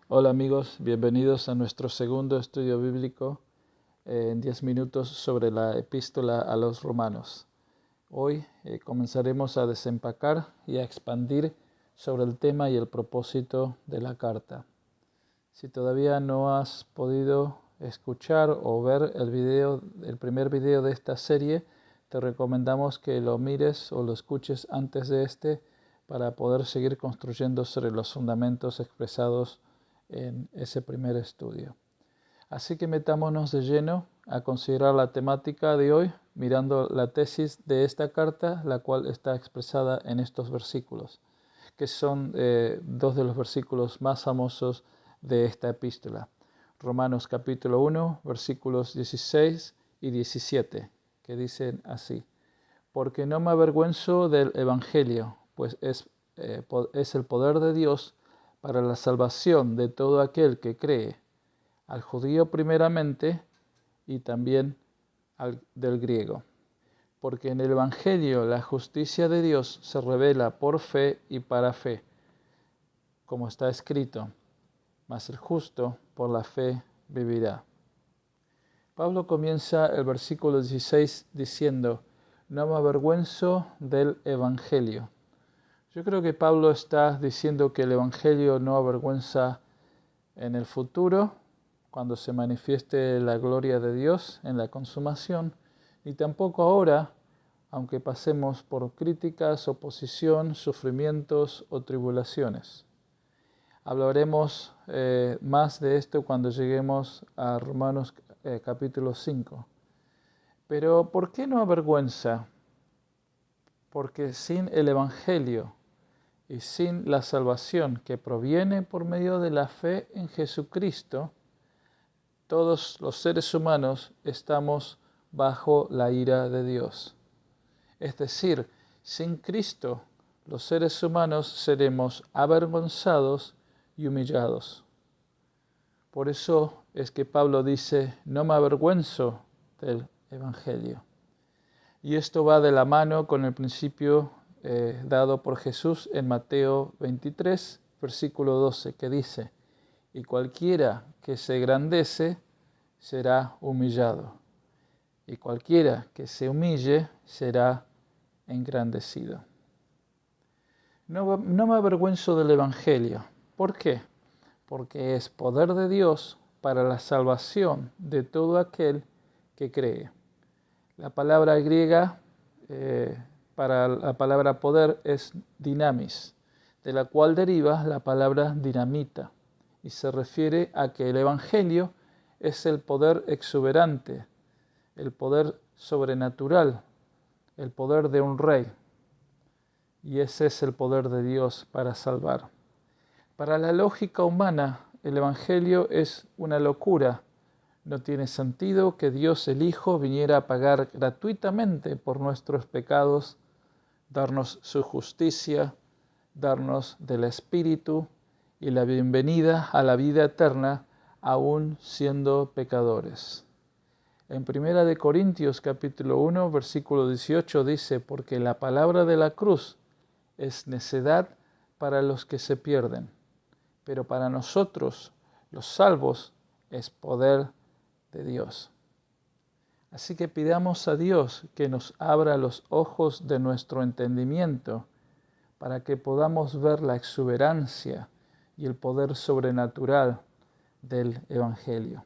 Hola amigos, bienvenidos a nuestro segundo estudio bíblico en 10 minutos sobre la epístola a los romanos. Hoy comenzaremos a desempacar y a expandir sobre el tema y el propósito de la carta. Si todavía no has podido escuchar o ver el primer video de esta serie, te recomendamos que lo mires o lo escuches antes de para poder seguir construyendo sobre los fundamentos expresados en ese primer estudio. Así que metámonos de lleno a considerar la temática de hoy, mirando la tesis de esta carta, la cual está expresada en estos versículos, que son dos de los versículos más famosos de esta epístola. Romanos capítulo 1, versículos 16 y 17, que dicen así: porque no me avergüenzo del Evangelio, pues es el poder de Dios para la salvación de todo aquel que cree, al judío primeramente y también del griego. Porque en el Evangelio la justicia de Dios se revela por fe y para fe, como está escrito: mas el justo por la fe vivirá. Pablo comienza el versículo 16 diciendo: no me avergüenzo del Evangelio. Yo creo que Pablo está diciendo que el Evangelio no avergüenza en el futuro, cuando se manifieste la gloria de Dios en la consumación, ni tampoco ahora, aunque pasemos por críticas, oposición, sufrimientos o tribulaciones. Hablaremos más de esto cuando lleguemos a Romanos capítulo 5. Pero ¿por qué no avergüenza? Porque sin el Evangelio y sin la salvación que proviene por medio de la fe en Jesucristo, todos los seres humanos estamos bajo la ira de Dios. Es decir, sin Cristo, los seres humanos seremos avergonzados y humillados. Por eso es que Pablo dice: no me avergüenzo del Evangelio. Y esto va de la mano con el principio dado por Jesús en Mateo 23, versículo 12, que dice: y cualquiera que se engrandece será humillado, y cualquiera que se humille será engrandecido. No me avergüenzo del Evangelio. ¿Por qué? Porque es poder de Dios para la salvación de todo aquel que cree. La palabra griega para la palabra poder es dinamis, de la cual deriva la palabra dinamita, y se refiere a que el Evangelio es el poder exuberante, el poder sobrenatural, el poder de un rey, y ese es el poder de Dios para salvar. Para la lógica humana, el Evangelio es una locura. No tiene sentido que Dios el Hijo viniera a pagar gratuitamente por nuestros pecados, darnos su justicia, darnos del Espíritu y la bienvenida a la vida eterna, aún siendo pecadores. En 1 Corintios capítulo 1, versículo 18 dice: porque la palabra de la cruz es necedad para los que se pierden, pero para nosotros, los salvos, es poder de Dios. Así que pidamos a Dios que nos abra los ojos de nuestro entendimiento para que podamos ver la exuberancia y el poder sobrenatural del Evangelio.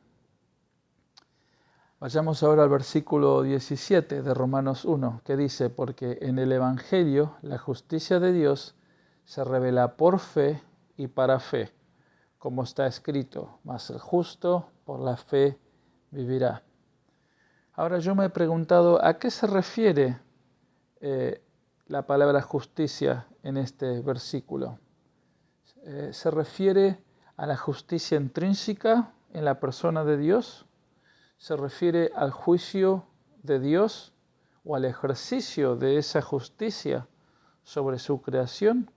Vayamos ahora al versículo 17 de Romanos 1, que dice: porque en el Evangelio la justicia de Dios se revela por fe y para fe, como está escrito: mas el justo por la fe vivirá. Ahora yo me he preguntado, ¿a qué se refiere la palabra justicia en este versículo? ¿Se refiere a la justicia intrínseca en la persona de Dios? ¿Se refiere al juicio de Dios o al ejercicio de esa justicia sobre su creación?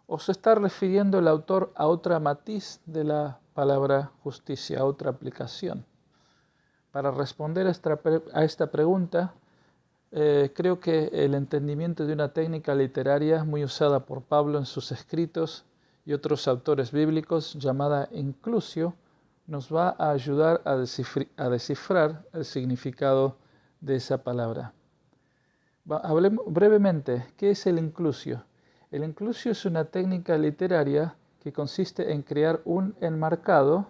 ¿O se está refiriendo el autor a otra matiz de la palabra justicia, a otra aplicación? Para responder a esta pregunta, creo que el entendimiento de una técnica literaria muy usada por Pablo en sus escritos y otros autores bíblicos, llamada inclusio, nos va a ayudar a descifrar el significado de esa palabra. Hablemos brevemente, ¿qué es el inclusio? El inclusio es una técnica literaria que consiste en crear un enmarcado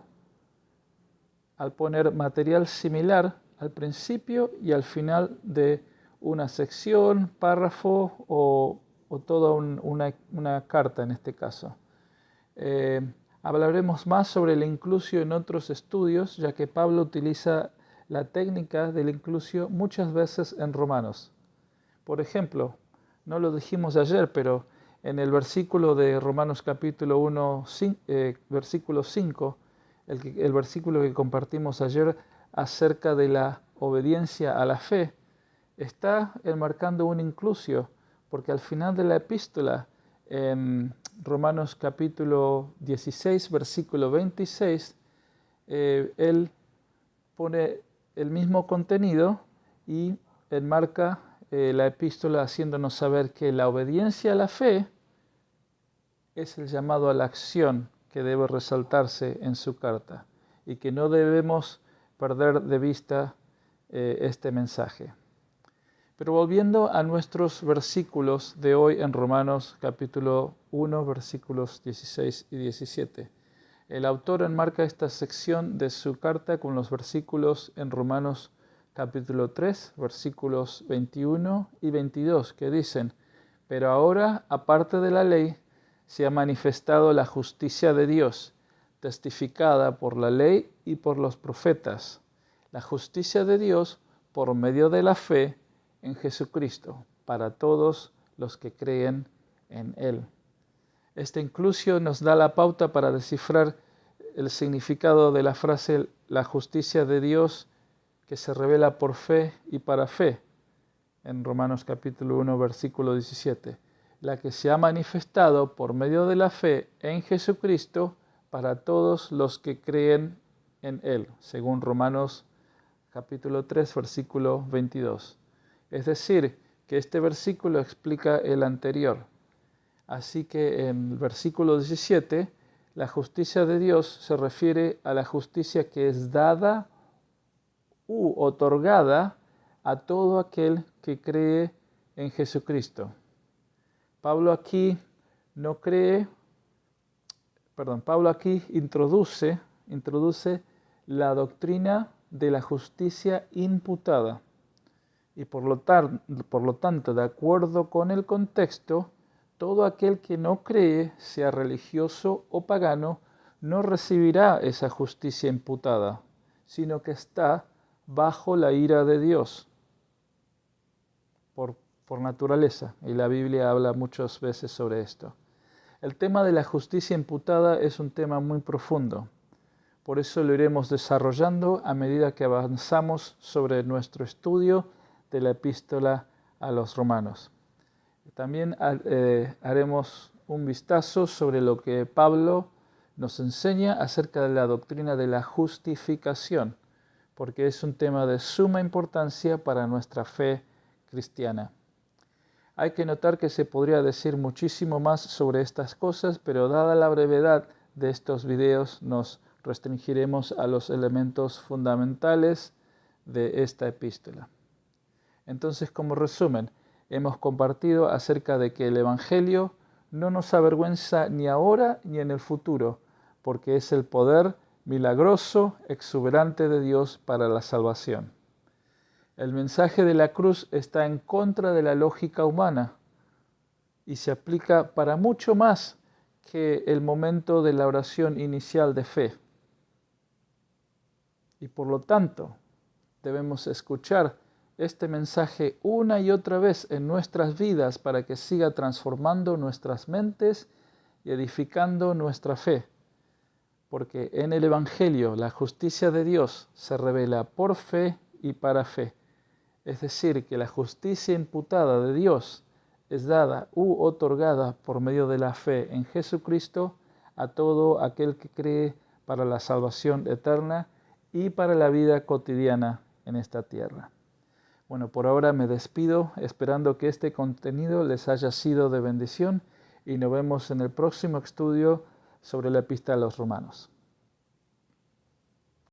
al poner material similar al principio y al final de una sección, párrafo o toda una carta en este caso. Hablaremos más sobre el inclusio en otros estudios, ya que Pablo utiliza la técnica del inclusio muchas veces en Romanos. Por ejemplo, no lo dijimos ayer, pero en el versículo de Romanos capítulo 1, versículo 5, el versículo que compartimos ayer acerca de la obediencia a la fe, está enmarcando un inclusio, porque al final de la epístola, en Romanos capítulo 16, versículo 26, él pone el mismo contenido y enmarca la epístola haciéndonos saber que la obediencia a la fe es el llamado a la acción que debe resaltarse en su carta y que no debemos perder de vista este mensaje. Pero volviendo a nuestros versículos de hoy en Romanos capítulo 1, versículos 16 y 17. El autor enmarca esta sección de su carta con los versículos en Romanos capítulo 3, versículos 21 y 22, que dicen: pero ahora, aparte de la ley, se ha manifestado la justicia de Dios, testificada por la ley y por los profetas, la justicia de Dios por medio de la fe en Jesucristo, para todos los que creen en Él. Esta inclusio nos da la pauta para descifrar el significado de la frase la justicia de Dios que se revela por fe y para fe, en Romanos capítulo 1, versículo 17, la que se ha manifestado por medio de la fe en Jesucristo para todos los que creen en Él, según Romanos capítulo 3, versículo 22. Es decir, que este versículo explica el anterior. Así que en el versículo 17, la justicia de Dios se refiere a la justicia que es dada u otorgada a todo aquel que cree en Jesucristo. Pablo aquí introduce la doctrina de la justicia imputada. Y por lo tanto, de acuerdo con el contexto, todo aquel que no cree, sea religioso o pagano, no recibirá esa justicia imputada, sino que está bajo la ira de Dios por naturaleza. Y la Biblia habla muchas veces sobre esto. El tema de la justicia imputada es un tema muy profundo. Por eso lo iremos desarrollando a medida que avanzamos sobre nuestro estudio de la epístola a los romanos. También haremos un vistazo sobre lo que Pablo nos enseña acerca de la doctrina de la justificación, porque es un tema de suma importancia para nuestra fe cristiana. Hay que notar que se podría decir muchísimo más sobre estas cosas, pero dada la brevedad de estos videos nos restringiremos a los elementos fundamentales de esta epístola. Entonces, como resumen, hemos compartido acerca de que el Evangelio no nos avergüenza ni ahora ni en el futuro, porque es el poder milagroso, exuberante de Dios para la salvación. El mensaje de la cruz está en contra de la lógica humana y se aplica para mucho más que el momento de la oración inicial de fe. Y por lo tanto, debemos escuchar este mensaje una y otra vez en nuestras vidas para que siga transformando nuestras mentes y edificando nuestra fe. Porque en el Evangelio la justicia de Dios se revela por fe y para fe. Es decir, que la justicia imputada de Dios es dada u otorgada por medio de la fe en Jesucristo a todo aquel que cree para la salvación eterna y para la vida cotidiana en esta tierra. Bueno, por ahora me despido esperando que este contenido les haya sido de bendición y nos vemos en el próximo estudio sobre la epístola a los romanos.